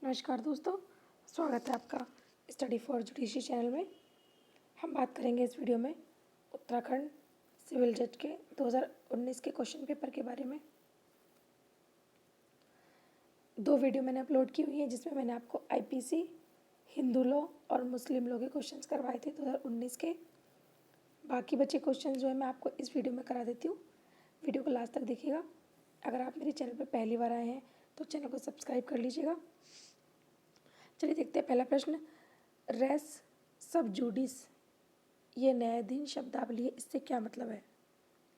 नमस्कार दोस्तों, स्वागत है आपका स्टडी फॉर जुडिशरी चैनल में। हम बात करेंगे इस वीडियो में उत्तराखंड सिविल जज के 2019 के क्वेश्चन पेपर के बारे में। 2 वीडियो मैंने अपलोड की हुई हैं जिसमें मैंने आपको आईपीसी, हिंदू लॉ और मुस्लिम लॉ के क्वेश्चंस करवाए थे 2019 के। बाकी बचे क्वेश्चन जो है मैं आपको इस वीडियो में करा देती हूँ। वीडियो को लास्ट तक देखिएगा। अगर आप मेरे चैनल पर पहली बार आए हैं तो चैनल को सब्सक्राइब कर लीजिएगा। चलिए देखते हैं पहला प्रश्न। रेस सब जुडिस ये न्यायाधीन शब्दावली है, इससे क्या मतलब है?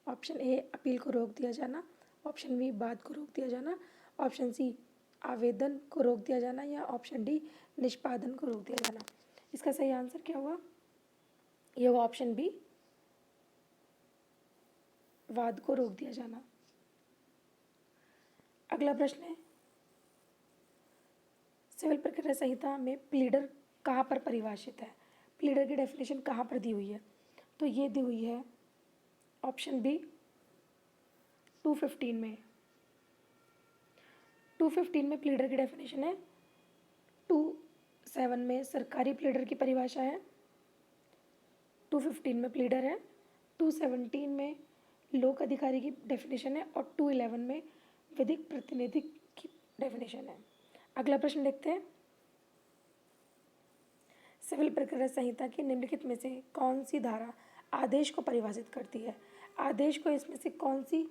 ऑप्शन ए अपील को रोक दिया जाना, ऑप्शन बी वाद को रोक दिया जाना, ऑप्शन सी आवेदन को रोक दिया जाना या ऑप्शन डी निष्पादन को रोक दिया जाना। इसका सही आंसर क्या होगा? ये होगा ऑप्शन बी वाद को रोक दिया जाना। अगला प्रश्न है, सिविल प्रक्रिया संहिता में प्लीडर कहाँ पर परिभाषित है? प्लीडर की डेफिनेशन कहाँ पर दी हुई है? तो ये दी हुई है ऑप्शन बी 215 में। 215 में प्लीडर की डेफिनेशन है। 27 में सरकारी प्लीडर की परिभाषा है। 215 में प्लीडर है। 217 में लोक अधिकारी की डेफिनेशन है और 211 में विधिक प्रतिनिधि की डेफिनेशन है। अगला प्रश्न देखते हैं, सिविल प्रक्रिया संहिता की निम्नलिखित में से कौन सी धारा आदेश को परिभाषित करती है? आदेश को इसमें से कौन सी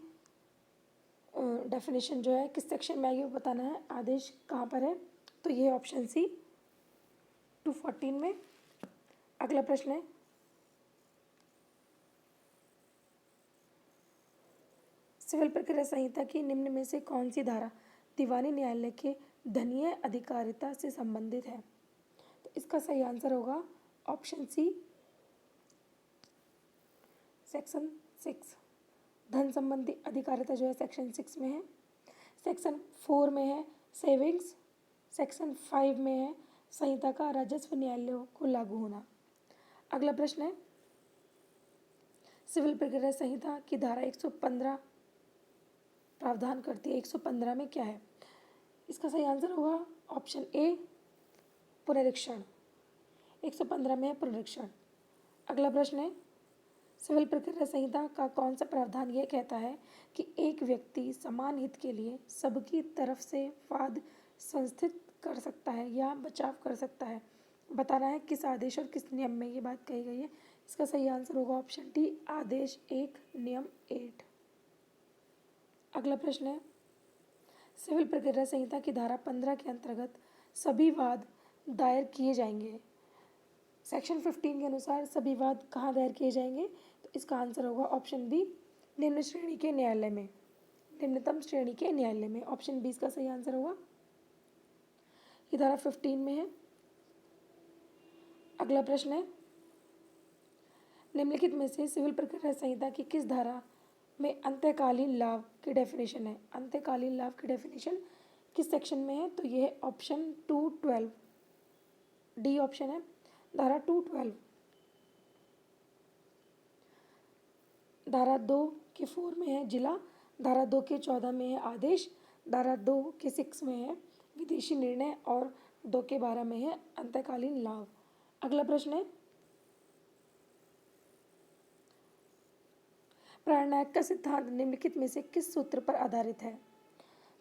डेफिनेशन जो है किस सेक्शन में आएगी वो बताना है। आदेश कहाँ पर है? तो ये ऑप्शन सी 214 में। अगला प्रश्न है, सिविल प्रक्रिया संहिता की निम्न में से कौन सी धारा दीवानी न्यायालय के धनीय अधिकारिता से संबंधित है? तो इसका सही आंसर होगा ऑप्शन सी सेक्शन 6। धन संबंधी अधिकारिता जो है सेक्शन 6 में है। सेक्शन 4 में है सेविंग्स। सेक्शन 5 में है संहिता का राजस्व न्यायालयों को लागू होना। अगला प्रश्न है, सिविल प्रक्रिया संहिता की धारा 115 प्रावधान करती है। 115 में क्या है? इसका सही आंसर होगा ऑप्शन ए पुनरीक्षण। 115 में है पुनरीक्षण। अगला प्रश्न है, सिविल प्रक्रिया संहिता का कौन सा प्रावधान यह कहता है कि एक व्यक्ति समान हित के लिए सबकी तरफ से वाद संस्थित कर सकता है या बचाव कर सकता है? बताना है किस आदेश और किस नियम में ये बात कही गई है। इसका सही आंसर होगा ऑप्शन डी आदेश 1 नियम 8। अगला प्रश्न है, सिविल प्रक्रिया संहिता की धारा 15 के अंतर्गत सभी वाद दायर किए जाएंगे। सेक्शन 15 के अनुसार सभी वाद कहाँ दायर किए जाएंगे? तो इसका आंसर होगा ऑप्शन बी निम्न श्रेणी के न्यायालय में, निम्नतम श्रेणी के न्यायालय में। ऑप्शन बी इसका सही आंसर होगा। ये धारा 15 में है। अगला प्रश्न है, निम्नलिखित में से सिविल प्रक्रिया संहिता की किस धारा में अंत्यकालीन लाभ की डेफिनेशन है? अंत्यकालीन लाभ की डेफिनेशन किस सेक्शन में है? तो ये है ऑप्शन 212 डी ऑप्शन है, धारा 212। धारा 2 के 4 में है जिला, धारा 2 के 14 में है आदेश, धारा 2 के 6 में है विदेशी निर्णय और 2 के 12 में है अंतकालीन लाभ। अगला प्रश्न है, प्राणनायक का सिद्धांत निम्नलिखित में से किस सूत्र पर आधारित है?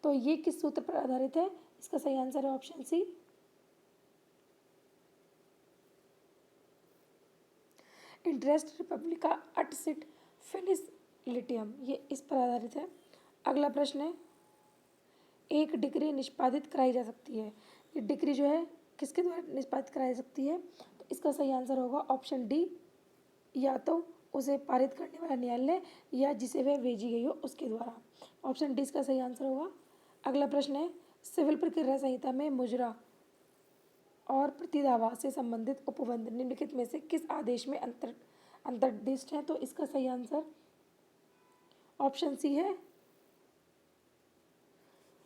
तो ये किस सूत्र पर आधारित है? इसका सही आंसर है ऑप्शन सी इंटरेस्ट रिपब्लिका अट सिट फिनिस लिटियम, ये इस पर आधारित है। अगला प्रश्न है, एक डिग्री निष्पादित कराई जा सकती है। ये डिग्री जो है किसके द्वारा निष्पादित कराई जा सकती है? तो इसका सही आंसर होगा ऑप्शन डी या तो उसे पारित करने वाला न्यायालय या जिसे वह भेजी गई हो उसके द्वारा। ऑप्शन डी इसका सही आंसर होगा। अगला प्रश्न है, सिविल प्रक्रिया संहिता में मुजरा और प्रतिदावा से संबंधित उपबंध निम्नलिखित में से किस आदेश में अंतर्दिष्ट है? तो इसका सही आंसर ऑप्शन सी है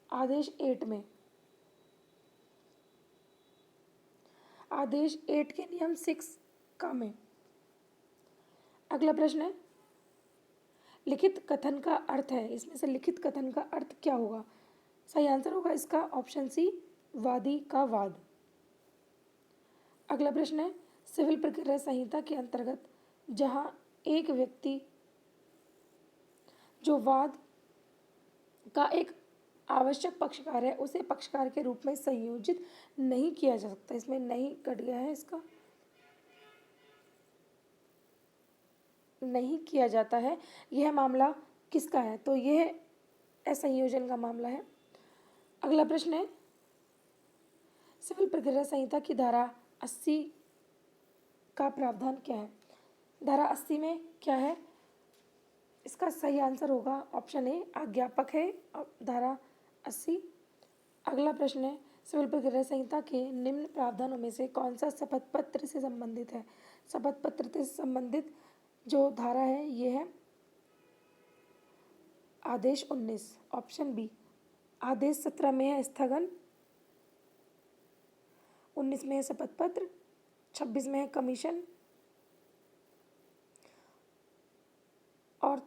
आदेश 8 में। आदेश 8 के नियम 6 का में। अगला प्रश्न है, लिखित कथन का अर्थ है, इसमें से लिखित कथन का अर्थ क्या होगा? सही आंसर होगा इसका ऑप्शन सी वादी का वाद। अगला प्रश्न है, सिविल प्रक्रिया संहिता के अंतर्गत जहां एक व्यक्ति जो वाद का एक आवश्यक पक्षकार है उसे पक्षकार के रूप में संयोजित नहीं किया जा सकता। इसमें नहीं कट गया है, इसका नहीं किया जाता है। यह मामला किसका है? तो यह असंयोजन का मामला है। अगला प्रश्न है, सिविल प्रक्रिया संहिता की धारा 80 का प्रावधान क्या है? धारा 80 में क्या है? इसका सही आंसर होगा ऑप्शन ए, आज्ञापक है धारा 80। अगला प्रश्न है, सिविल प्रक्रिया संहिता के निम्न प्रावधानों में से कौन सा शपथ पत्र से संबंधित है? शपथ पत्र से संबंधित जो धारा है ये है आदेश 19, ऑप्शन बी। आदेश 17 में है स्थगन, 19 में है शपथ पत्र, 26 में है कमीशन और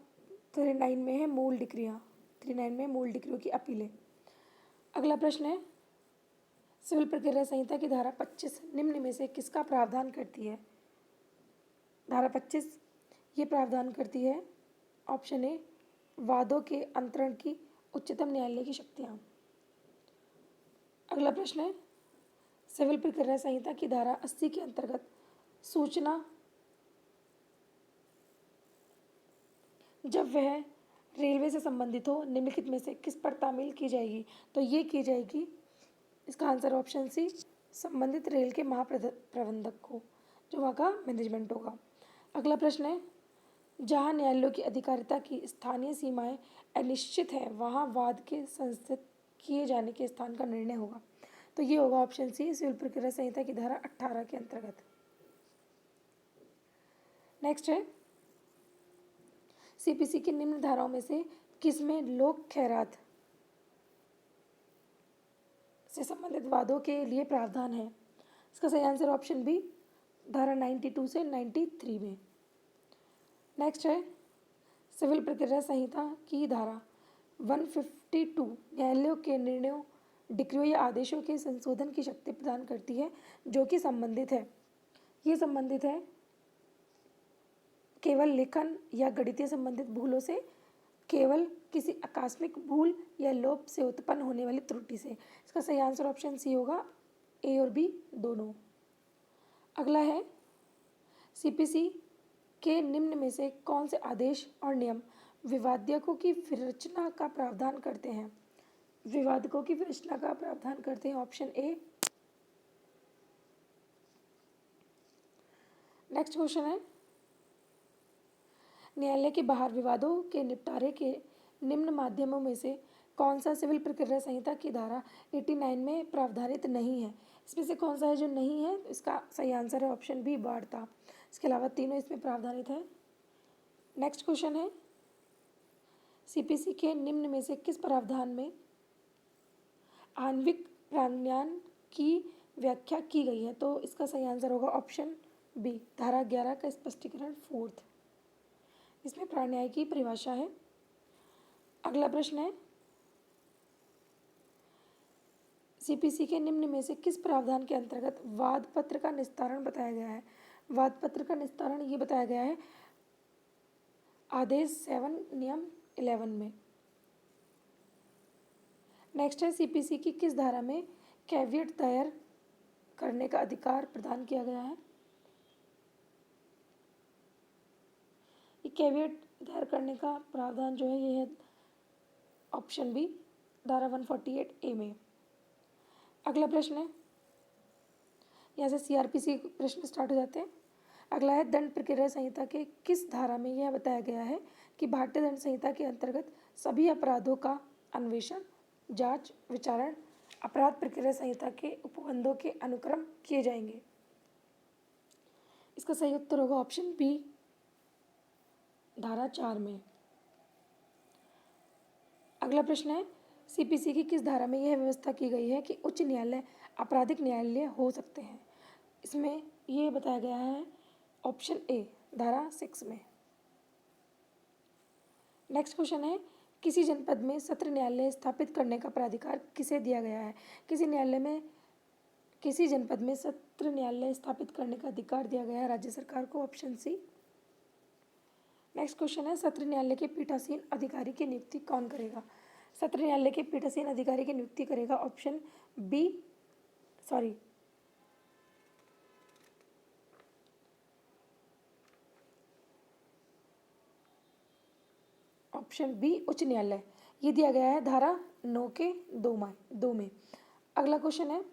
39 में है मूल डिक्रियाँ, 39 में मूल डिक्रियों की अपीलें। अगला प्रश्न है, सिविल प्रक्रिया संहिता की धारा 25 निम्न में से किसका प्रावधान करती है? धारा 25 ये प्रावधान करती है ऑप्शन ए, वादों के अंतरण की उच्चतम न्यायालय की शक्तियाँ। अगला प्रश्न है, सिविल प्रक्रिया संहिता की धारा 80 के अंतर्गत सूचना जब वह रेलवे से संबंधित हो निम्नलिखित में से किस पर तामील की जाएगी? तो ये की जाएगी, इसका आंसर ऑप्शन सी, संबंधित रेल के महाप्रबंधक को, जो वहाँ का मैनेजमेंट होगा। अगला प्रश्न है, जहाँ न्यायालयों की अधिकारिता की स्थानीय सीमाएं अनिश्चित हैं वहाँ वाद के संस्थित किए जाने के स्थान का निर्णय होगा। तो ये होगा ऑप्शन सी, सिविल प्रक्रिया संहिता की धारा 18 के अंतर्गत। नेक्स्ट है, सीपीसी की निम्न धाराओं में से किसमें लोक खैरात से संबंधित वादों के लिए प्रावधान है? इसका सही आंसर ऑप्शन बी, धारा 92 से 93 में। नेक्स्ट है, सिविल प्रक्रिया संहिता की धारा 152 न्यायालयों के निर्णयों, डिक्रियों या आदेशों के संशोधन की शक्ति प्रदान करती है जो कि संबंधित है। ये संबंधित है केवल लेखन या गणितीय संबंधित भूलों से, केवल किसी आकस्मिक भूल या लोप से उत्पन्न होने वाली त्रुटि से। इसका सही आंसर ऑप्शन सी होगा, ए और बी दोनों। अगला है, सीपीसी के निम्न में से कौन से आदेश और नियम विवादकों की विरचना का प्रावधान करते हैं? विवादकों की विरचना का प्रावधान करते हैं ऑप्शन ए। नेक्स्ट क्वेश्चन है, न्यायालय के बाहर विवादों के निपटारे के निम्न माध्यमों में से कौन सा सिविल प्रक्रिया संहिता की धारा 89 में प्रावधानित नहीं है? इसमें से कौन सा है जो नहीं है? इसका सही आंसर है ऑप्शन बी, वार्ता। इसके अलावा तीनों इसमें प्रावधानित है। नेक्स्ट क्वेश्चन है, सीपीसी के निम्न में से किस प्रावधान में आणविक प्राज्ञान की व्याख्या की गई है? तो इसका सही आंसर होगा ऑप्शन बी, धारा 11 का स्पष्टीकरण 4th, इसमें प्राणन्याय की परिभाषा है। अगला प्रश्न है, सीपीसी के निम्न में से किस प्रावधान के अंतर्गत वाद पत्र का निस्तारण बताया गया है? वाद पत्र का निस्तारण ये बताया गया है आदेश 7 नियम 11 में। नेक्स्ट है, सीपीसी की किस धारा में कैविएट दायर करने का अधिकार प्रदान किया गया है? ये कैविएट दायर करने का प्रावधान जो है ये है ऑप्शन बी, धारा 148 ए में। अगला प्रश्न है, यहाँ से सीआरपीसी प्रश्न स्टार्ट हो जाते हैं। अगला है, दंड प्रक्रिया संहिता के किस धारा में यह बताया गया है कि भारतीय दंड संहिता के अंतर्गत सभी अपराधों का अन्वेषण, जांच, विचारण अपराध प्रक्रिया संहिता के उपबंधों के अनुक्रम किए जाएंगे? इसका सही उत्तर होगा ऑप्शन बी, धारा 4 में। अगला प्रश्न है, सीपीसी की किस धारा में यह व्यवस्था की गई है कि उच्च न्यायालय आपराधिक न्यायालय हो सकते हैं? इसमें ये बताया गया है ऑप्शन ए, धारा 6 में। नेक्स्ट क्वेश्चन है, किसी जनपद में सत्र न्यायालय स्थापित करने का प्राधिकार किसे दिया गया है? किसी जनपद में सत्र न्यायालय स्थापित करने का अधिकार दिया गया है राज्य सरकार को, ऑप्शन सी। नेक्स्ट क्वेश्चन है, सत्र न्यायालय के पीठासीन अधिकारी की नियुक्ति कौन करेगा? सत्र न्यायालय के पीठासीन अधिकारी की नियुक्ति करेगा ऑप्शन बी उच्च न्यायालय। ये दिया गया है धारा 9 के 2 में। अगला क्वेश्चन है,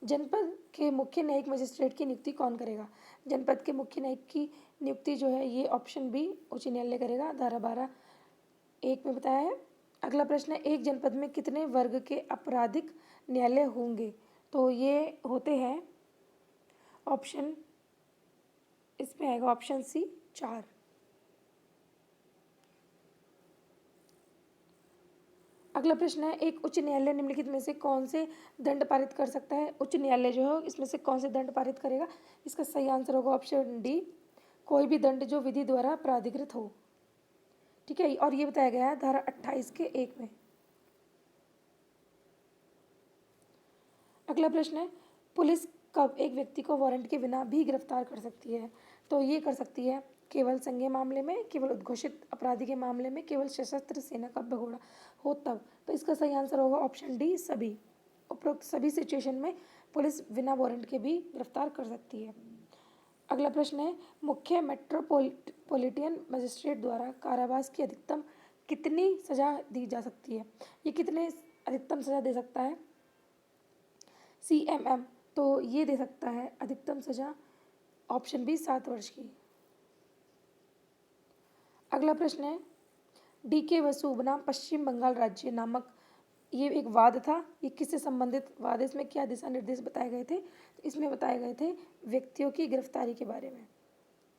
जनपद के मुख्य न्यायिक मजिस्ट्रेट की नियुक्ति कौन करेगा? जनपद के मुख्य न्यायिक की नियुक्ति जो है ये ऑप्शन बी उच्च न्यायालय करेगा, धारा 12(1) में बताया है। अगला प्रश्न है, एक जनपद में कितने वर्ग के आपराधिक न्यायालय होंगे? तो ये होते हैं ऑप्शन, इसमें आएगा ऑप्शन सी 4। अगला प्रश्न है, एक उच्च न्यायालय निम्नलिखित में से कौन से दंड पारित कर सकता है? उच्च न्यायालय जो है इसमें से कौन से दंड पारित करेगा? इसका सही आंसर होगा ऑप्शन डी, कोई भी दंड जो विधि द्वारा प्राधिकृत हो। ठीक है, और ये बताया गया है धारा 28 के 1 में। अगला प्रश्न है, पुलिस कब एक व्यक्ति को वारंट के बिना भी गिरफ्तार कर सकती है? तो ये कर सकती है केवल संज्ञेय मामले में, केवल उद्घोषित अपराधी के मामले में, केवल सशस्त्र सेना का भगोड़ा हो तब। तो इसका सही आंसर होगा ऑप्शन डी, सभी। उपरोक्त सभी सिचुएशन में पुलिस बिना वारंट के भी गिरफ्तार कर सकती है। अगला प्रश्न है, मुख्य मेट्रोपॉलिटन मजिस्ट्रेट द्वारा कारावास की अधिकतम कितनी सजा दी जा सकती है? ये कितने अधिकतम सजा दे सकता है? CMM, तो ये दे सकता है अधिकतम सजा ऑप्शन बी 7 वर्ष की। अगला प्रश्न है, DK बसु बनाम पश्चिम बंगाल राज्य नामक ये एक वाद था, ये किससे संबंधित वाद है? इसमें क्या दिशा निर्देश बताए गए थे? तो इसमें बताए गए थे व्यक्तियों की गिरफ्तारी के बारे में,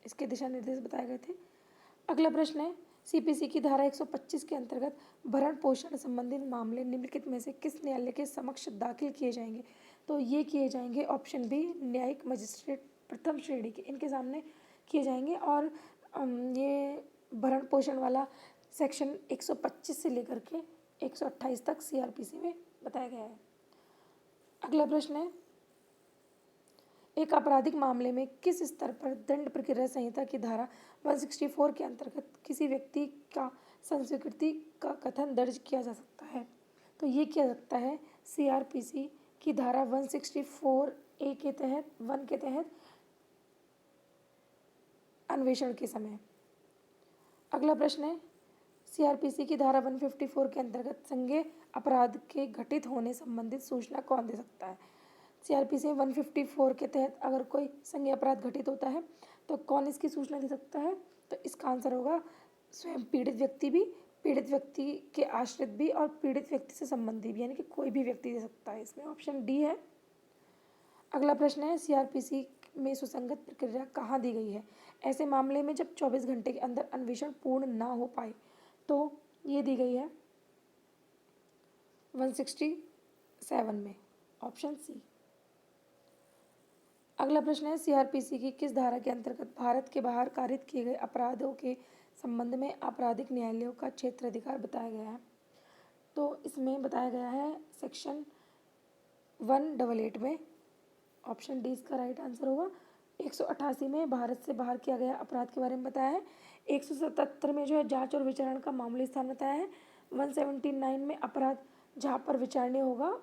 इसके दिशा निर्देश बताए गए थे। अगला प्रश्न है, CPC की धारा 125 के अंतर्गत भरण पोषण संबंधित मामले निम्नलिखित में से किस न्यायालय के समक्ष दाखिल किए जाएंगे? तो ये किए जाएंगे ऑप्शन बी, न्यायिक मजिस्ट्रेट प्रथम श्रेणी के, इनके सामने किए जाएंगे। और ये भरण पोषण वाला सेक्शन 125 से लेकर के 128 तक CRPC में बताया गया है। अगला प्रश्न है, एक आपराधिक मामले में किस स्तर पर दंड प्रक्रिया संहिता की धारा 164 के अंतर्गत किसी व्यक्ति का संस्वीकृति का कथन दर्ज किया जा सकता है? तो ये किया सकता है CRPC की धारा 164A के तहत 1 के तहत अन्वेषण के समय। अगला प्रश्न है, CRPC की धारा 154 के अंतर्गत संज्ञेय अपराध के घटित होने संबंधित सूचना कौन दे सकता है? CRPC 154 के तहत अगर कोई संज्ञेय अपराध घटित होता है तो कौन इसकी सूचना दे सकता है? तो इसका आंसर होगा स्वयं पीड़ित व्यक्ति भी, पीड़ित व्यक्ति के आश्रित भी और पीड़ित व्यक्ति से संबंधी भी, यानी कि कोई भी व्यक्ति दे सकता है। इसमें ऑप्शन डी है। अगला प्रश्न है, CRPC में सुसंगत प्रक्रिया कहाँ दी गई है? ऐसे मामले में जब 24 घंटे के अंदर अन्वेषण पूर्ण ना हो पाए, तो ये दी गई है 167 में, ऑप्शन सी। अगला प्रश्न है, CRPC की किस धारा के अंतर्गत भारत के बाहर कारित किए गए अपराधों के संबंध में आपराधिक न्यायालयों का क्षेत्राधिकार बताया गया है? तो इसमें बताया गया है सेक्शन 188 में, ऑप्शन डी इसका राइट आंसर होगा। 188 में भारत से बाहर किया गया अपराध के बारे में बताया है। 177 में जो है जांच और विचारण का मामूली स्थान बताया है। 179 में अपराध जहाँ पर विचारणीय होगा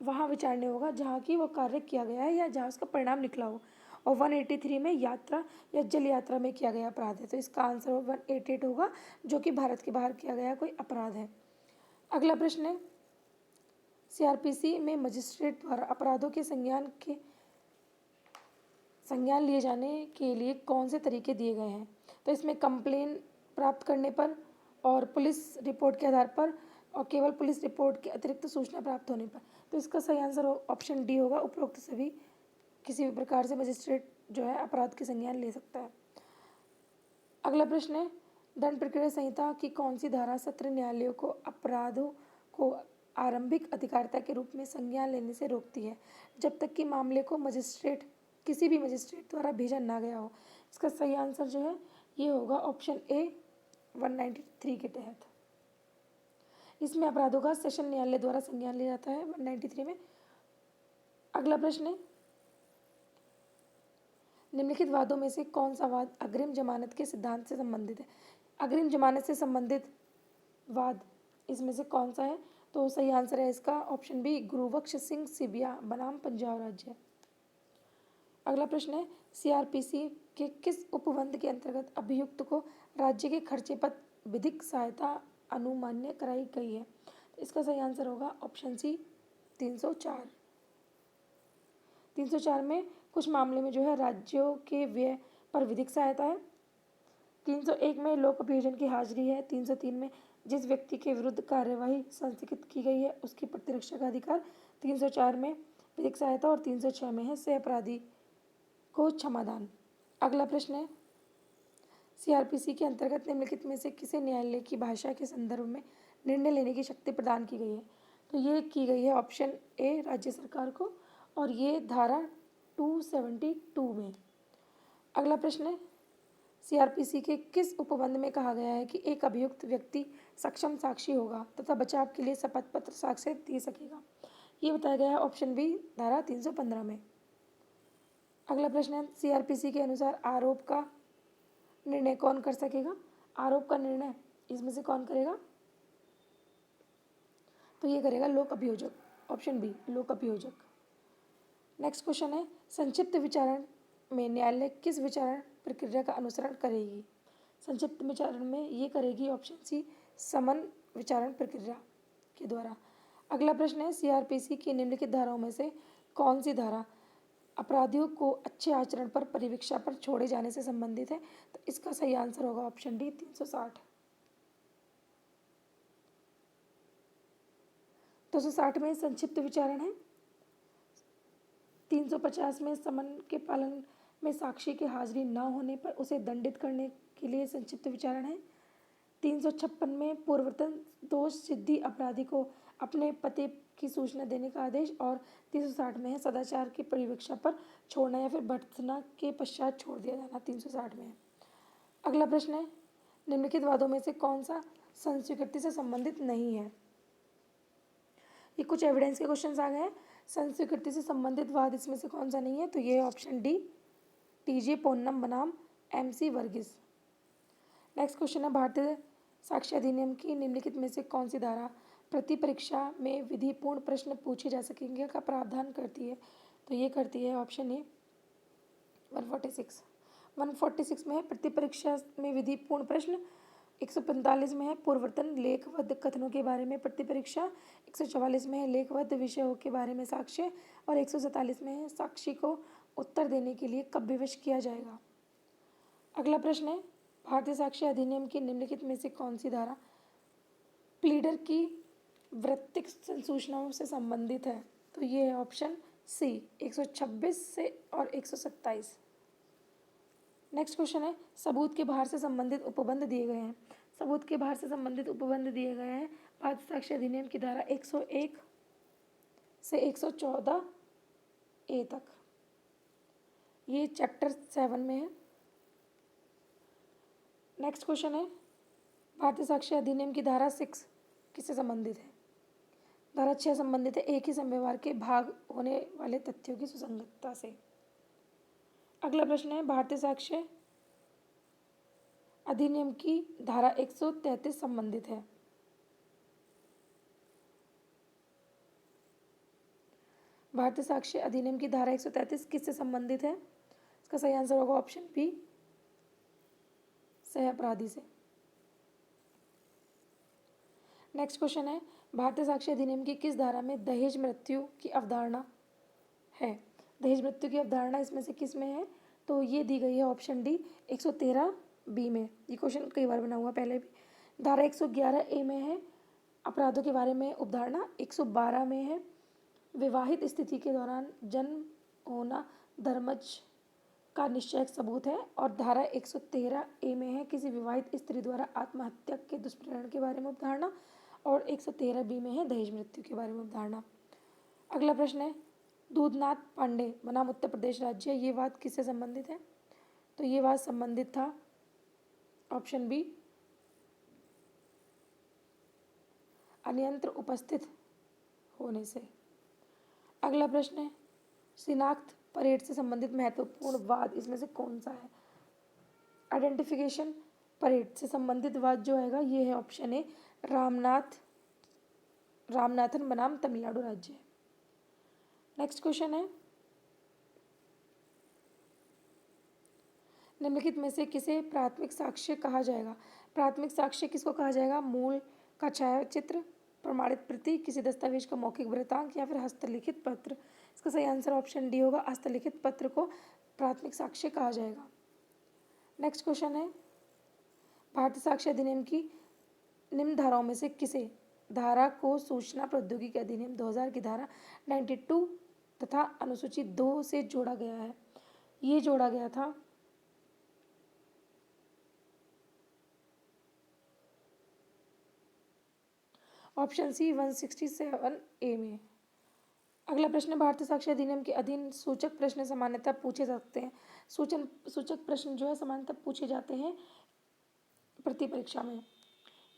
वहाँ विचारणीय होगा जहाँ की वो कार्य किया गया है या जहाँ उसका परिणाम निकला हो। और 183 में यात्रा या जल यात्रा में किया गया अपराध है, तो इसका आंसर 188 होगा, जो कि भारत के बाहर किया गया कोई अपराध है। अगला प्रश्न है, CRPC में मजिस्ट्रेट द्वारा अपराधों के संज्ञान लिए जाने के लिए कौन से तरीके दिए गए हैं? तो इसमें कंप्लेन प्राप्त करने पर और पुलिस रिपोर्ट के आधार पर और केवल पुलिस रिपोर्ट के अतिरिक्त सूचना प्राप्त होने पर। तो इसका सही आंसर ऑप्शन डी होगा, उपरोक्त सभी किसी भी प्रकार से मजिस्ट्रेट जो है अपराध के संज्ञान ले सकता है। अगला प्रश्न है, दंड प्रक्रिया संहिता की कौन सी धारा सत्र न्यायालयों को अपराधों को आरंभिक अधिकारिता के रूप में संज्ञान लेने से रोकती है जब तक कि मामले को किसी भी मजिस्ट्रेट द्वारा भेजा ना गया हो? इसका सही आंसर जो है ये होगा ऑप्शन ए 193 के तहत। इसमें अपराधों का सेशन न्यायालय द्वारा संज्ञान लिया जाता है 193 में। अगला प्रश्न है, निम्नलिखित वादों में से कौन सा वाद अग्रिम जमानत के सिद्धांत से संबंधित है? अग्रिम जमानत से संबंधित वाद इसमें से कौन सा है? तो सही आंसर है इसका ऑप्शन बी गुरुबख्श सिंह सिबिया बनाम पंजाब राज्य। अगला प्रश्न है, सीआरपीसी के किस उपबंध के अंतर्गत अभियुक्त को राज्य के खर्चे पर विधिक सहायता अनुमान्य कराई गई है? तो इसका सही आंसर होगा ऑप्शन सी 304। 304 में कुछ मामले में जो है राज्यों के व्यय पर विधिक सहायता है। 301 में लोक अभियोजन की हाजिरी है। 303 में जिस व्यक्ति के विरुद्ध कार्यवाही संस्थगित की गई है उसकी प्रतिरक्षा का अधिकार। 304 में विधिक सहायता और 306 में है सह अपराधी को क्षमादान। अगला प्रश्न है, सीआरपीसी के अंतर्गत निम्नलिखित में से किसे न्यायालय की भाषा के संदर्भ में निर्णय लेने की शक्ति प्रदान की गई है? तो ये की गई है ऑप्शन ए राज्य सरकार को, और ये धारा 272 में। अगला प्रश्न है, सीआरपीसी के किस उपबंध में कहा गया है कि एक अभियुक्त व्यक्ति सक्षम साक्षी होगा तथा बचाव के लिए शपथ पत्र साक्ष्य दे सकेगा? ये बताया गया है ऑप्शन बी धारा 315 में। अगला प्रश्न है, सीआरपीसी के अनुसार आरोप का निर्णय कौन कर सकेगा? आरोप का निर्णय इसमें से कौन करेगा? तो ये करेगा लोक अभियोजक, ऑप्शन बी लोक अभियोजक। नेक्स्ट क्वेश्चन है, संक्षिप्त विचारण में न्यायालय किस विचारण प्रक्रिया का अनुसरण करेगी? संक्षिप्त विचारण में ये करेगी ऑप्शन सी समन विचारण प्रक्रिया के द्वारा। अगला प्रश्न है, सीआरपीसी की निम्नलिखित धाराओं में से कौन सी धारा अपराधियों को अच्छे आचरण पर परिवीक्षा पर छोड़े जाने से संबंधित है? तो इसका सही आंसर होगा ऑप्शन डी 360। 260 में संक्षिप्त विचारण है। 350 में समन के पालन में साक्षी की हाजिरी न होने पर उसे दंडित करने के लिए संक्षिप्त विचारण है। 356 में पूर्ववर्तन दोष सिद्धि अपराधी को अपने पते की सूचना देने का आदेश, और 360 में है सदाचार की परिवीक्षा पर छोड़ना या फिर भर्त्सना के पश्चात छोड़ दिया जाना 360 में है। अगला प्रश्न है, निम्नलिखित वादों में से कौन सा संस्वीकृति से संबंधित नहीं है? ये कुछ एविडेंस के क्वेश्चंस आ गए हैं। संस्वीकृति से संबंधित वाद इसमें से कौन सा नहीं है? तो ये है ऑप्शन डी टीजे पोन्नम बनाम एमसी वर्गीस। नेक्स्ट क्वेश्चन है, भारतीय साक्ष्य अधिनियम की निम्नलिखित में से कौन सी धारा प्रति परीक्षा में विधिपूर्ण प्रश्न पूछे जा सकेंगे का प्रावधान करती है? तो ये करती है ऑप्शन ए 146। 146 में है प्रति परीक्षा में विधिपूर्ण प्रश्न। 145 में है पूर्ववर्तन लेखबद्ध कथनों के बारे में प्रति परीक्षा। 144 में है लेखबद्ध विषयों के बारे में साक्ष्य, और 147 में है साक्षी को उत्तर देने के लिए कब विवश किया जाएगा। अगला प्रश्न है, भारतीय साक्ष्य अधिनियम की निम्नलिखित में से कौन सी धारा प्लीडर की वृत्तिक सूचनाओं से संबंधित है? तो ये है ऑप्शन सी 126 से और 127। नेक्स्ट क्वेश्चन है, सबूत के भार से संबंधित उपबंध दिए गए हैं। सबूत के भार से संबंधित उपबंध दिए गए हैं भारतीय साक्ष्य अधिनियम की धारा 101 से 114 ए तक। ये चैप्टर 7 में है। नेक्स्ट क्वेश्चन है, भारतीय साक्ष्य अधिनियम की धारा 6 किससे संबंधित है? धारा 6 संबंधित है एक ही समव्यवहार के भाग होने वाले तथ्यों की सुसंगतता से। अगला प्रश्न है, भारतीय साक्ष्य अधिनियम की धारा 133 संबंधित है। भारतीय साक्ष्य अधिनियम की धारा 133 किससे संबंधित है? इसका सही आंसर होगा ऑप्शन बी सह अपराधी से। नेक्स्ट क्वेश्चन है, भारतीय साक्ष्य अधिनियम की किस धारा में दहेज मृत्यु की अवधारणा है? दहेज मृत्यु की अवधारणा इसमें से किस में है? तो ये दी गई है ऑप्शन डी 113 बी में। ये क्वेश्चन कई बार बना हुआ पहले भी। धारा 111 ए में है अपराधों के बारे में उपधारणा। 112 में है विवाहित स्थिति के दौरान जन्म होना धर्मज का निश्चय सबूत है, और धारा 113 ए में है किसी विवाहित स्त्री द्वारा आत्महत्या के दुष्प्रेरण के बारे में उपधारणा, और 113 बी में है दहेज मृत्यु के बारे में उपधारणा। अगला प्रश्न है, दूधनाथ पांडे बनाम उत्तर प्रदेश राज्य, ये वाद किससे संबंधित है? तो ये वाद संबंधित था ऑप्शन बी, अन्यत्र उपस्थित होने से। अगला प्रश्न है, शिनाख्त परेड से संबंधित महत्वपूर्ण वाद इसमें से कौन सा है? आइडेंटिफिकेशन परेड से संबंधित वाद जो है ये है ऑप्शन ए, रामनाथन बनाम तमिलनाडु राज्य। नेक्स्ट क्वेश्चन है, निम्नलिखित में से किसे प्राथमिक साक्ष्य कहा जाएगा? प्राथमिक साक्ष्य किसको कहा जाएगा? मूल का छायाचित्र, प्रमाणित प्रति, किसी दस्तावेज का मौखिक वृत्तांत या फिर हस्तलिखित पत्र। इसका सही आंसर ऑप्शन डी होगा, हस्तलिखित पत्र को प्राथमिक साक्ष्य कहा जाएगा। नेक्स्ट क्वेश्चन है, भारतीय साक्ष्य अधिनियम की निम्न धाराओं में से किसे धारा को सूचना प्रौद्योगिकी अधिनियम 2000 की धारा 92 तथा अनुसूची 2 से जोड़ा गया है? ये जोड़ा गया था ऑप्शन सी 167A में। अगला प्रश्न, भारतीय साक्ष्य अधिनियम के अधीन सूचक प्रश्न सामान्यतः पूछे जाते हैं। सूचक प्रश्न जो है सामान्यतः पूछे जाते हैं प्रति परीक्षा में।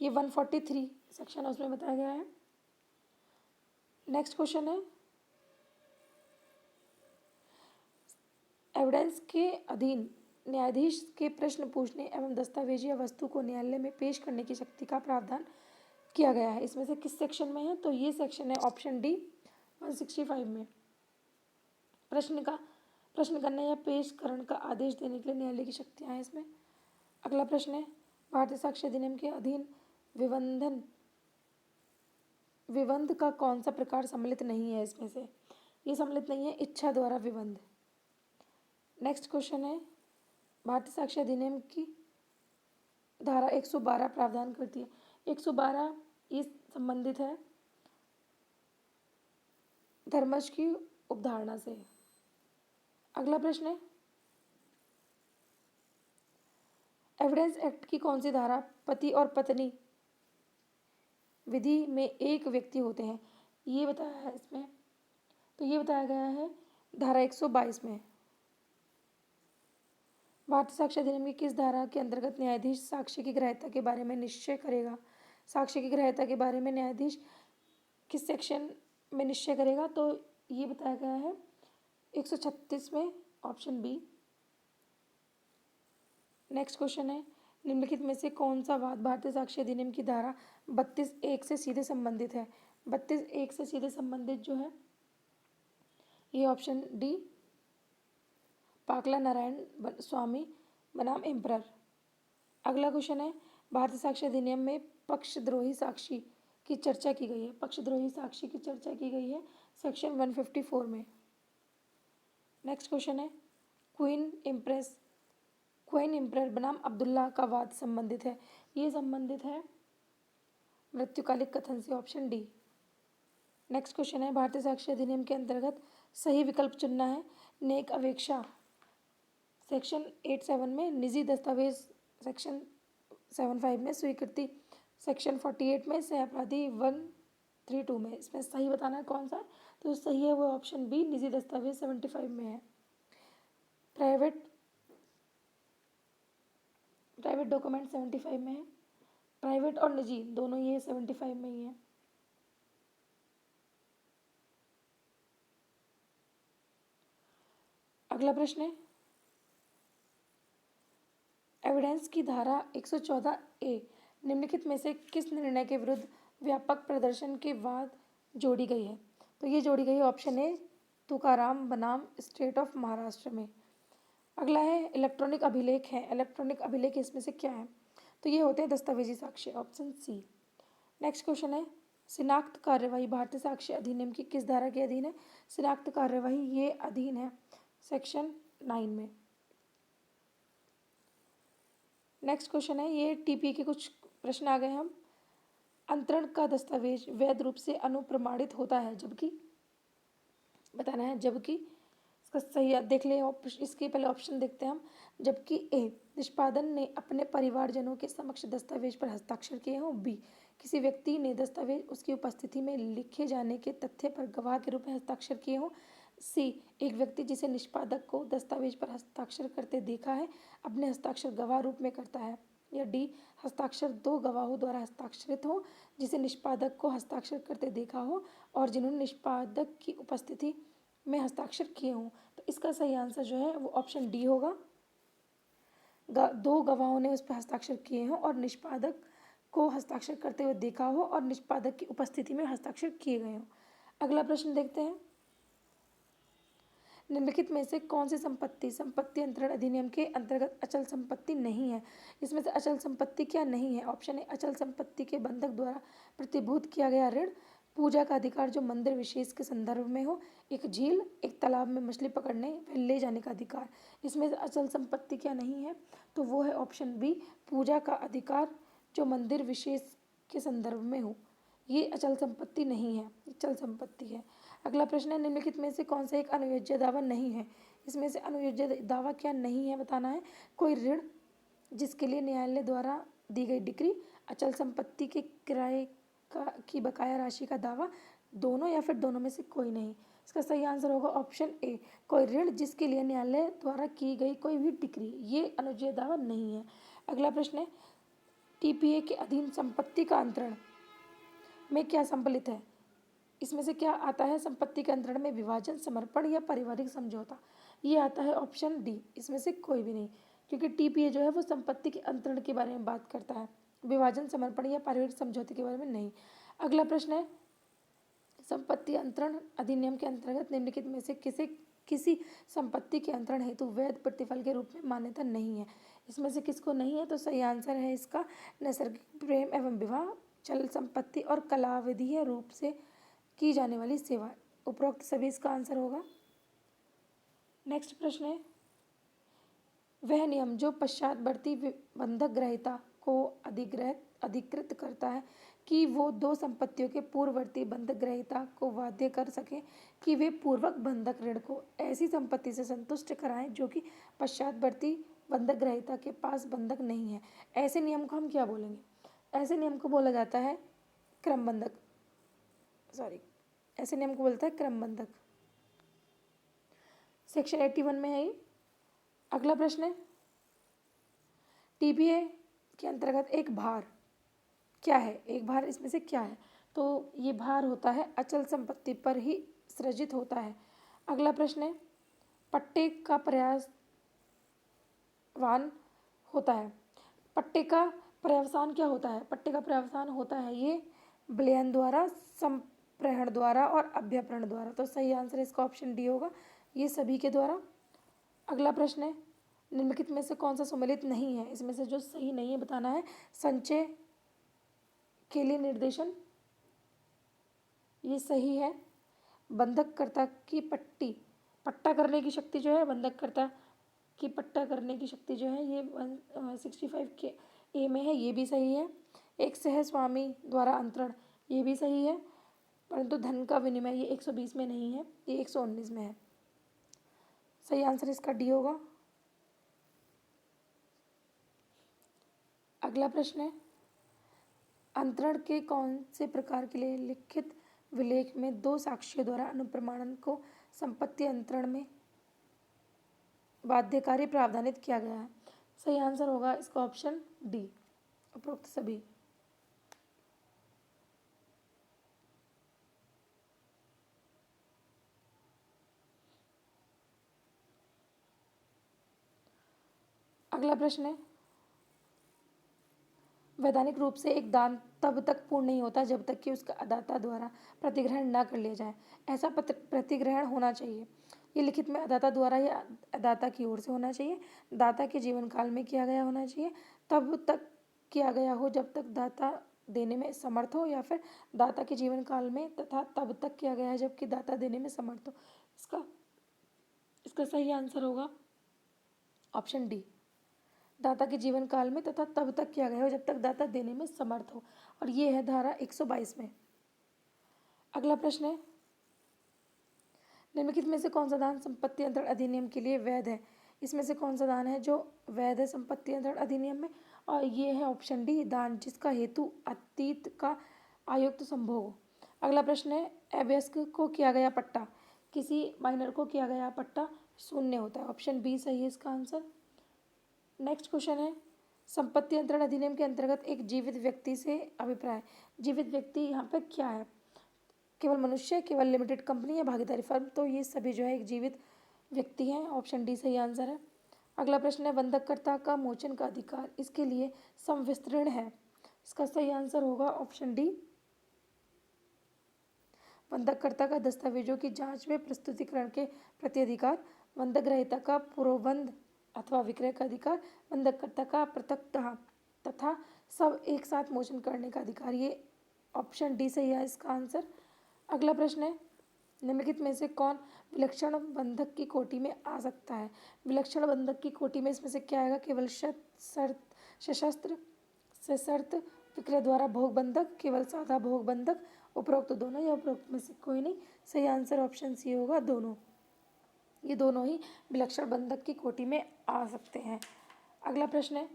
ये 143 सेक्शन है उसमें बताया गया है। नेक्स्ट क्वेश्चन है, एविडेंस के अधीन न्यायाधीश के प्रश्न पूछने एवं दस्तावेज या वस्तु को न्यायालय में पेश करने की शक्ति का प्रावधान किया गया है? इसमें से किस सेक्शन में है? तो ये सेक्शन है ऑप्शन डी 165 में। प्रश्न करने या पेशकरण का आदेश देने के लिए न्यायालय की शक्तियाँ हैं इसमें। अगला प्रश्न है, भारतीय साक्ष्य अधिनियम के अधीन विबंध का कौन सा प्रकार सम्मिलित नहीं है? इसमें से ये सम्मिलित नहीं है, इच्छा द्वारा विबंध। नेक्स्ट क्वेश्चन है, भारतीय साक्ष्य अधिनियम की धारा 112 प्रावधान करती है। 112 ये संबंधित है धर्मज की उपधारणा से। अगला प्रश्न है, एविडेंस एक्ट की कौन सी धारा पति और पत्नी विधि में एक व्यक्ति होते हैं? ये बताया है इसमें, तो ये बताया गया है धारा 122 में। भारतीय साक्ष्य अधिनियम की किस धारा के अंतर्गत न्यायाधीश साक्ष्य की ग्राह्यता के बारे में निश्चय करेगा? साक्ष्य की ग्राह्यता के बारे में न्यायाधीश किस सेक्शन में निश्चय करेगा? तो ये बताया गया है 136 में, ऑप्शन बी। नेक्स्ट क्वेश्चन है, निम्नलिखित में से कौन सा वाद भारतीय साक्ष्य अधिनियम की धारा 32(1) से सीधे संबंधित है? 32(1) से सीधे संबंधित जो है ये ऑप्शन डी, पाकला नारायण स्वामी बनाम एम्परर। अगला क्वेश्चन है, भारतीय साक्ष्य अधिनियम में पक्षद्रोही साक्षी की चर्चा की गई है। पक्षद्रोही साक्षी की चर्चा की गई है सेक्शन 154 में। नेक्स्ट क्वेश्चन है, क्वीन एम्परर बनाम अब्दुल्ला का वाद संबंधित है। ये संबंधित है मृत्युकालिक कथन से, ऑप्शन डी। नेक्स्ट क्वेश्चन है, भारतीय साक्ष्य अधिनियम के अंतर्गत सही विकल्प चुनना है। नेक अपेक्षा सेक्शन 87 में, निजी दस्तावेज सेक्शन 75 में, स्वीकृति सेक्शन 48 में, सह अपराधी 132 में। इसमें सही बताना है कौन सा है? तो सही है वो ऑप्शन बी, निजी दस्तावेज 75 में है। प्राइवेट डॉक्यूमेंट 75 में है। प्राइवेट और निजी दोनों ये 75 में ही है। अगला प्रश्न है, एविडेंस की धारा 114A निम्नलिखित में से किस निर्णय के विरुद्ध व्यापक प्रदर्शन के बाद जोड़ी गई है? तो ये जोड़ी गई है ऑप्शन ए, तुकाराम बनाम स्टेट ऑफ महाराष्ट्र में। अगला है, इलेक्ट्रॉनिक अभिलेख है। इलेक्ट्रॉनिक अभिलेख इसमें से क्या है? तो ये होते हैं दस्तावेजी साक्ष्य, ऑप्शन सी। नेक्स्ट क्वेश्चन है, शिनाख्त कार्यवाही भारतीय साक्ष्य अधिनियम की किस धारा के अधीन है? शिनाख्त कार्यवाही ये अधीन है सेक्शन 9 में। नेक्स्ट क्वेश्चन है, ये टीपी के कुछ प्रश्न आ गए हम। अंतरण का दस्तावेज वैध रूप से अनुप्रमाणित होता है जबकि, बताना है जबकि। इसका सही देख ले, इसके पहले ऑप्शन देखते हैं हम। जबकि ए, निष्पादन ने अपने परिवारजनों के समक्ष दस्तावेज पर हस्ताक्षर किए हों। बी, किसी व्यक्ति ने दस्तावेज उसकी उपस्थिति में लिखे जाने के तथ्य पर गवाह के रूप में हस्ताक्षर किए हों। सी, एक व्यक्ति जिसे निष्पादक को दस्तावेज पर हस्ताक्षर करते देखा है अपने हस्ताक्षर गवाह रूप में करता है। या डी, हस्ताक्षर दो गवाहों द्वारा हस्ताक्षरित हो जिसे निष्पादक को हस्ताक्षर करते देखा हो और जिन्होंने निष्पादक की उपस्थिति में हस्ताक्षर किए हों। तो इसका सही आंसर जो है वो ऑप्शन डी होगा। दो गवाहों ने उस पर हस्ताक्षर किए हों और निष्पादक को हस्ताक्षर करते हुए देखा हो और निष्पादक की उपस्थिति में हस्ताक्षर किए गए हों। अगला प्रश्न देखते हैं। निम्नलिखित में से कौन सी संपत्ति संपत्ति अंतरण अधिनियम के अंतर्गत अचल संपत्ति नहीं है? इसमें से अचल संपत्ति क्या नहीं है? ऑप्शन ए, अचल संपत्ति के बंधक द्वारा प्रतिभूत किया गया ऋण, पूजा का अधिकार जो मंदिर विशेष के संदर्भ में हो, एक झील, एक तालाब में मछली पकड़ने व ले जाने का अधिकार। इसमें से अचल संपत्ति क्या नहीं है? तो वो है ऑप्शन बी, पूजा का अधिकार जो मंदिर विशेष के संदर्भ में हो। ये अचल संपत्ति नहीं है, चल संपत्ति है। अगला प्रश्न है, निम्नलिखित में से कौन सा एक अनुयोज्य दावा नहीं है? इसमें से अनुयोज्य दावा क्या नहीं है बताना है। कोई ऋण जिसके लिए न्यायालय द्वारा दी गई डिक्री, अचल संपत्ति के किराए की बकाया राशि का दावा, दोनों या फिर दोनों में से कोई नहीं। इसका सही आंसर होगा ऑप्शन ए, कोई ऋण जिसके लिए न्यायालय द्वारा की गई कोई भी डिक्री, ये अनुयोज्य दावा नहीं है। अगला प्रश्न है, टीपीए के अधीन संपत्ति का अंतरण में क्या सम्मिलित है? इसमें से क्या आता है? संपत्ति के अंतरण में विभाजन, समर्पण या पारिवारिक समझौता। ये आता है ऑप्शन डी, इसमें से कोई भी नहीं, क्योंकि टीपीए जो है वो संपत्ति के अंतरण के बारे में बात करता है, विभाजन, समर्पण या पारिवारिक समझौते के बारे में नहीं। अगला प्रश्न है, संपत्ति अंतरण अधिनियम के अंतर्गत निम्नलिखित में से किसी संपत्ति के अंतरण हेतु वैध प्रतिफल के रूप में मान्यता नहीं है? इसमें से किसको नहीं है? तो सही आंसर है इसका नैसर्गिक प्रेम एवं विवाह, चल संपत्ति और कलाविधीय रूप से की जाने वाली सेवा। उपरोक्त सभी इसका आंसर होगा। नेक्स्ट प्रश्न है, वह नियम जो पश्चातवर्ती बंधक ग्रहीता को अधिकृत करता है कि वो दो संपत्तियों के पूर्ववर्ती बंधक ग्रहीता को बाध्य कर सके कि वे पूर्वक बंधक ऋण को ऐसी संपत्ति से संतुष्ट कराएं जो कि पश्चातवर्ती बंधक ग्रहीता के पास बंधक नहीं है। ऐसे नियम को हम क्या बोलेंगे? ऐसे नियम को बोला जाता है क्रमबंधक, ऐसे नियम को बोलता है क्रमबंधक। सेक्शन 81 में है ये। अगला प्रश्न है, टीपीए के अंतर्गत एक भार क्या है? एक भार इसमें से क्या है? तो ये भार होता है अचल संपत्ति पर ही सृजित होता है। अगला प्रश्न है, पट्टे का पर्यावसान होता है। पट्टे का पर्यावसान क्या होता है? पट्टे का पर्यावसान होता है ये विलयन द्वारा, संप्रहण द्वारा और अभ्यपरण द्वारा। तो सही आंसर इसका ऑप्शन डी होगा, ये सभी के द्वारा। अगला प्रश्न है, निम्नलिखित में से कौन सा सम्मिलित नहीं है? इसमें से जो सही नहीं है बताना है। संचय के लिए निर्देशन, ये सही है। बंधककर्ता की पट्टा करने की शक्ति जो है, बंधककर्ता की पट्टा करने की शक्ति जो है ये 165 के ए में है, ये भी सही है। एक सहस्वामी द्वारा अंतरण, ये भी सही है, परंतु धन का विनिमय ये 120 में नहीं है, ये 119 में है। सही आंसर इसका डी होगा। अगला प्रश्न है, अंतरण के कौन से प्रकार के लिए लिखित विलेख में दो साक्ष्यों द्वारा अनुप्रमाणन को संपत्ति अंतरण में बाध्यकारी प्रावधानित किया गया है? सही आंसर होगा इसका ऑप्शन डी, उपरोक्त सभी। अगला प्रश्न है, वैधानिक रूप से एक दान तब तक पूर्ण नहीं होता जब तक कि उसका अदाता द्वारा प्रतिग्रहण न कर लिया जाए। ऐसा प्रतिग्रहण होना चाहिए, ये लिखित में अदाता द्वारा या अदाता की ओर से होना चाहिए, दाता के जीवन काल में किया गया होना चाहिए, तब तक किया गया हो जब तक दाता देने में समर्थ हो, या फिर दाता के जीवन काल में तथा तब तक किया गया है जबकि दाता देने में समर्थ हो। इसका सही आंसर होगा ऑप्शन डी, दाता के जीवन काल में तथा तब तक किया गया हो जब तक दाता देने में समर्थ हो, और ये है धारा 122 में। अगला प्रश्न है, निम्नलिखित में से कौन सा दान संपत्ति अंतरण अधिनियम के लिए वैध है? इसमें से कौन सा दान है जो वैध है संपत्ति अंतरण अधिनियम में? और ये है ऑप्शन डी, दान जिसका हेतु अतीत का आयुक्त संभोग हो। अगला प्रश्न है, अवयस्क को किया गया पट्टा, किसी माइनर को किया गया पट्टा शून्य होता है। ऑप्शन बी सही है इसका आंसर। नेक्स्ट क्वेश्चन है, संपत्ति अंतरण अधिनियम के अंतर्गत एक जीवित व्यक्ति से अभिप्राय। जीवित व्यक्ति यहाँ पे क्या है? केवल मनुष्य, केवल लिमिटेड कंपनी या भागीदारी फर्म? तो ये सभी जो है एक जीवित व्यक्ति हैं। ऑप्शन डी सही आंसर है। अगला प्रश्न है, बंधककर्ता का मोचन का अधिकार इसके लिए संविस्तृण है। इसका सही आंसर होगा ऑप्शन डी। बंधककर्ता का दस्तावेजों की जांच में प्रस्तुतिकरण के प्रति अधिकार, बंधक ग्रहीता का पूर्वबंध अथवा विक्रय का अधिकार, बंधककर्ता का पृथकतः तथा सब एक साथ मोचन करने का अधिकार। ये ऑप्शन डी सही है इसका आंसर। अगला प्रश्न है, निम्नलिखित में से कौन विलक्षण बंधक की कोटि में आ सकता है? विलक्षण बंधक की कोटि में इसमें से क्या आएगा? केवल सशस्त्र सशर्त विक्रय द्वारा भोग बंधक, केवल सादा भोग बंधक, उपरोक्त दोनों या उपरोक्त में से कोई नहीं। सही आंसर ऑप्शन सी होगा दोनों। ये दोनों ही विलक्षण बंधक की कोटि में आ सकते हैं। अगला प्रश्न है,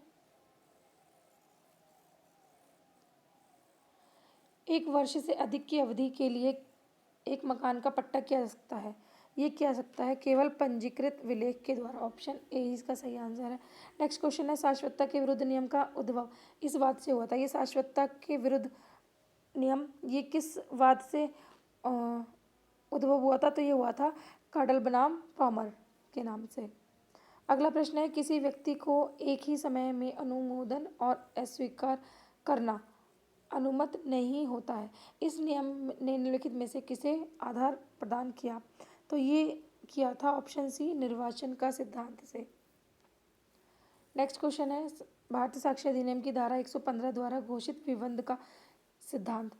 एक वर्ष से अधिक की अवधि के लिए एक मकान का पट्टा किया जा सकता है। ये किया जा सकता है केवल पंजीकृत विलेख के द्वारा। ऑप्शन ए इसका सही आंसर है। नेक्स्ट क्वेश्चन है, शाश्वतता के विरुद्ध नियम का उद्भव इस बात से हुआ था। ये शाश्वतता के विरुद्ध नियम ये किस बात से उद्भव हुआ था? तो ये हुआ था कार्ल बनाम टॉमर के नाम से। अगला प्रश्न है, किसी व्यक्ति को एक ही समय में अनुमोदन और अस्वीकार करना अनुमत नहीं होता है। इस नियम ने निम्नलिखित में से किसे आधार प्रदान किया? तो ये किया था ऑप्शन सी निर्वाचन का सिद्धांत से। नेक्स्ट क्वेश्चन है, भारतीय साक्ष्य अधिनियम की धारा 115 द्वारा घोषित विबंध का सिद्धांत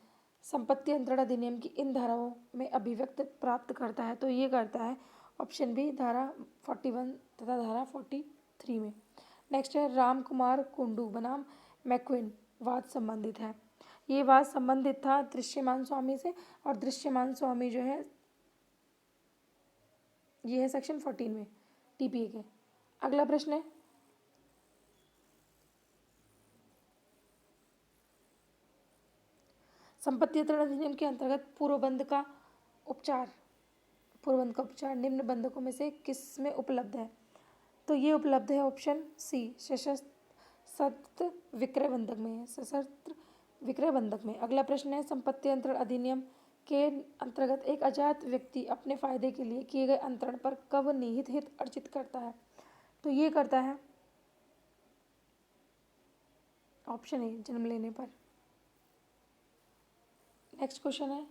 संपत्ति अंतरण अधिनियम की इन धाराओं में अभिव्यक्त प्राप्त करता है। तो ये करता है ऑप्शन बी धारा 41 तथा धारा 43 में। नेक्स्ट है, राम कुमार कुंडू बनाम मैक्विन वाद संबंधित है। ये वाद संबंधित था दृश्यमान स्वामी से, और दृश्यमान स्वामी जो है ये है सेक्शन 14 में टीपीए के। अगला प्रश्न है, संपत्ति अंतरण अधिनियम के अंतर्गत पूर्वबंध का उपचार निम्न बंधकों में से किस में उपलब्ध है? तो ये उपलब्ध है ऑप्शन सी सशस्त्र विक्रय बंधक में, सशस्त्र विक्रय बंधक में। अगला प्रश्न है, संपत्ति अंतरण अधिनियम के अंतर्गत एक अजात व्यक्ति अपने फायदे के लिए किए गए अंतरण पर कब निहित हित अर्जित करता है? तो ये करता है ऑप्शन ए जन्म लेने पर। नेक्स्ट क्वेश्चन है,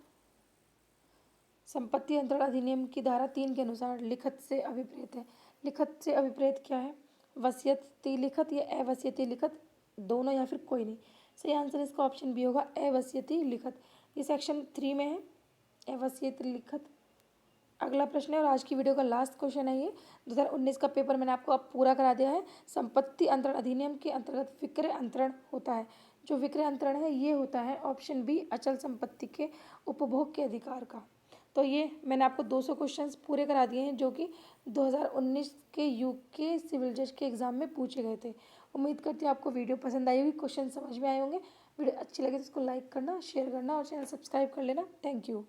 संपत्ति अंतरण अधिनियम की धारा 3 के अनुसार लिखत से अभिप्रेत है। लिखत से अभिप्रेत क्या है? वसीयती लिखत या अवसीयती लिखत, दोनों या फिर कोई नहीं। सही आंसर इसका ऑप्शन बी होगा अवसीयती लिखत। ये सेक्शन 3 में है अवसीयती लिखत। अगला प्रश्न है और आज की वीडियो का लास्ट क्वेश्चन है, ये 2019 का पेपर मैंने आपको अब पूरा करा दिया है। संपत्ति अंतरण अधिनियम के अंतर्गत विक्रय अंतरण होता है। जो विक्रय अंतरण है ये होता है ऑप्शन बी अचल संपत्ति के उपभोग के अधिकार का। तो ये मैंने आपको 200 क्वेश्चंस पूरे करा दिए हैं जो कि 2019 के यूके सिविल जज के एग्ज़ाम में पूछे गए थे। उम्मीद करती हूँ आपको वीडियो पसंद आई होगी, क्वेश्चन समझ में आए होंगे। वीडियो अच्छी लगे तो इसको लाइक करना, शेयर करना और चैनल सब्सक्राइब कर लेना। Thank you.